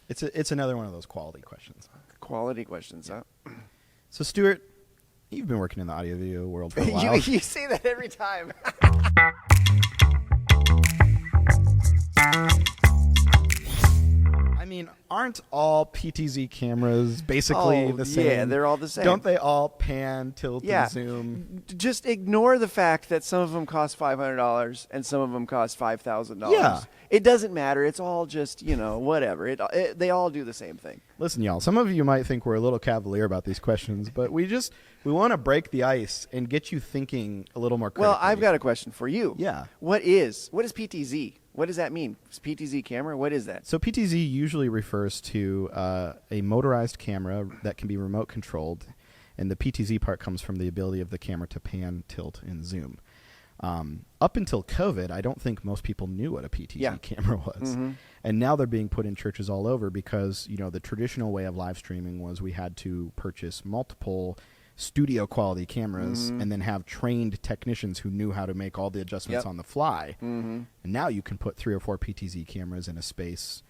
It's another one of those quality questions. Quality questions, huh? So, Stuart, you've been working in the audio video world for a while. you say that every time. I mean, aren't all PTZ cameras basically the same? Yeah, they're all the same. Don't they all pan, tilt, and zoom? Just ignore the fact that some of them cost $500 and some of them cost $5,000. Yeah. It doesn't matter. It's all just, whatever. They all do the same thing. Listen, y'all, some of you might think we're a little cavalier about these questions, but we want to break the ice and get you thinking a little more critically. Well, I've got a question for you. Yeah. What is PTZ? What does that mean? PTZ camera? What is that? So PTZ usually refers to a motorized camera that can be remote controlled, and the PTZ part comes from the ability of the camera to pan, tilt, and zoom. Up until COVID, I don't think most people knew what a PTZ camera was. Mm-hmm. And now they're being put in churches all over because, the traditional way of live streaming was we had to purchase multiple studio quality cameras and then have trained technicians who knew how to make all the adjustments on the fly. Mm-hmm. And now you can put 3 or 4 PTZ cameras in a space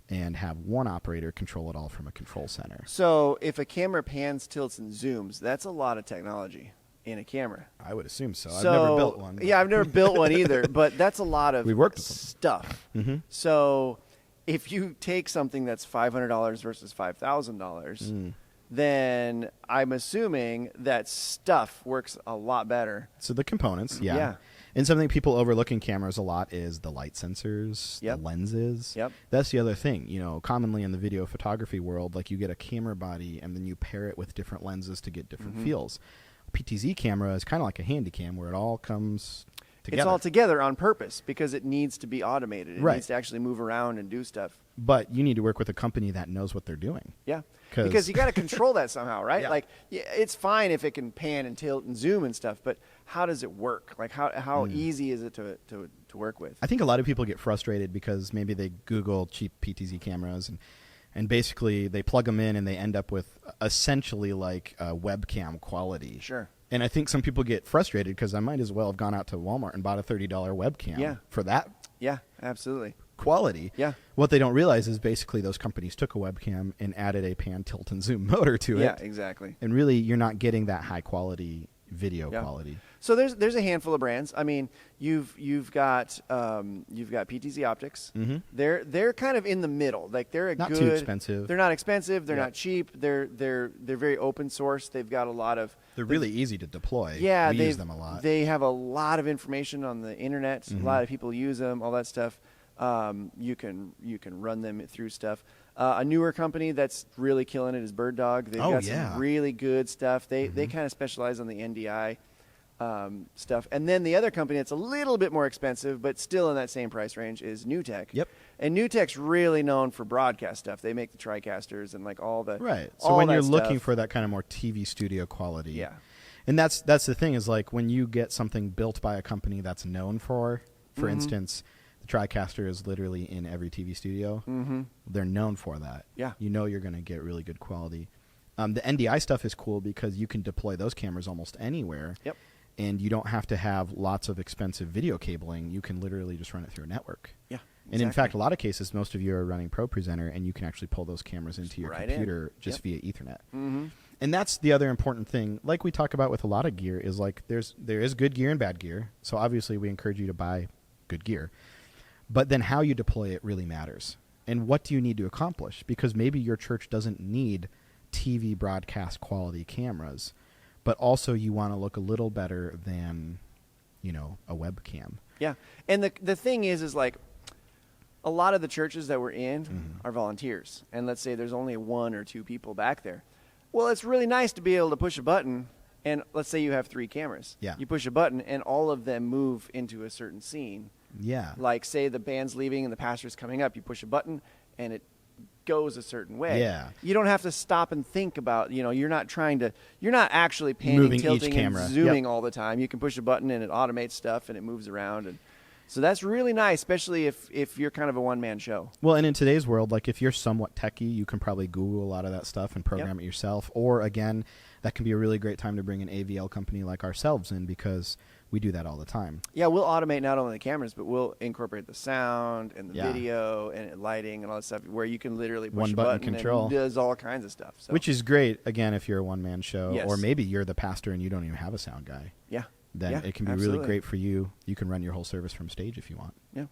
and have one operator control it all from a control center. So if a camera pans, tilts, and zooms, that's a lot of technology in a camera. I would assume so. I've never built one. Yeah, I've never built one either, but that's a lot of stuff. Mm-hmm. So if you take something that's $500 versus $5,000, then I'm assuming that stuff works a lot better. So the components, yeah. And something people overlook in cameras a lot is the light sensors, the lenses. Yep. That's the other thing. Commonly in the video photography world, like you get a camera body and then you pair it with different lenses to get different feels. A PTZ camera is kind of like a handy cam where it all comes together. It's all together on purpose because it needs to be automated. It Right. needs to actually move around and do stuff. But you need to work with a company that knows what they're doing. Yeah. Because you got to control that somehow, right? Yeah. Like, it's fine if it can pan and tilt and zoom and stuff, but how does it work? Like, how easy is it to work with? I think a lot of people get frustrated because maybe they Google cheap PTZ cameras and basically they plug them in and they end up with essentially like webcam quality. Sure. And I think some people get frustrated because I might as well have gone out to Walmart and bought a $30 webcam for that Yeah, absolutely. quality. Yeah. What they don't realize is basically those companies took a webcam and added a pan, tilt, and zoom motor to it. Yeah, exactly. And really, you're not getting that high quality video quality. So there's a handful of brands. I mean, you've got PTZ Optics. Mm-hmm. They're kind of in the middle. Like they're Not too expensive. They're not expensive. They're not cheap. They're very open source. They've got a lot of. They're really easy to deploy. Yeah, we use them a lot. They have a lot of information on the internet. Mm-hmm. A lot of people use them. All that stuff. You can run them through stuff. A newer company that's really killing it is Bird Dog. They've got some really good stuff. They kind of specialize on the NDI stuff. And then the other company that's a little bit more expensive, but still in that same price range, is NewTek. Yep. And NewTek's really known for broadcast stuff. They make the TriCasters and like all the right. So all when that you're stuff. looking for that kind of more TV studio quality, Yeah. And that's the thing is like when you get something built by a company that's known for instance. The TriCaster is literally in every TV studio. Mm-hmm. They're known for that. Yeah. You know you're going to get really good quality. The NDI stuff is cool because you can deploy those cameras almost anywhere. Yep. And you don't have to have lots of expensive video cabling. You can literally just run it through a network. Yeah. And in fact, a lot of cases, most of you are running ProPresenter, and you can actually pull those cameras into your computer just via Ethernet. Mm-hmm. And that's the other important thing. Like we talk about with a lot of gear is like there is good gear and bad gear. So obviously we encourage you to buy good gear. But then how you deploy it really matters. And what do you need to accomplish? Because maybe your church doesn't need TV broadcast quality cameras, but also you want to look a little better than, a webcam. Yeah. And the thing is like a lot of the churches that we're in are volunteers. And let's say there's only 1 or 2 people back there. Well, it's really nice to be able to push a button, and let's say you have 3 cameras. Yeah. You push a button, and all of them move into a certain scene. Yeah. Like, say the band's leaving and the pastor's coming up. You push a button, and it goes a certain way. Yeah. You don't have to stop and think about, you're not actually panning, Moving tilting, each camera. and zooming Yep. all the time. You can push a button, and it automates stuff, and it moves around. And so that's really nice, especially if you're kind of a one-man show. Well, and in today's world, like if you're somewhat techie, you can probably Google a lot of that stuff and program it yourself. Or, again, that can be a really great time to bring an AVL company like ourselves in because We do that all the time. Yeah, we'll automate not only the cameras, but we'll incorporate the sound and the video and lighting and all that stuff, where you can literally push a button control and does all kinds of stuff. So. Which is great, again, if you're a one-man show, or maybe you're the pastor and you don't even have a sound guy. Yeah. Then it can be really great for you. You can run your whole service from stage if you want. Yeah.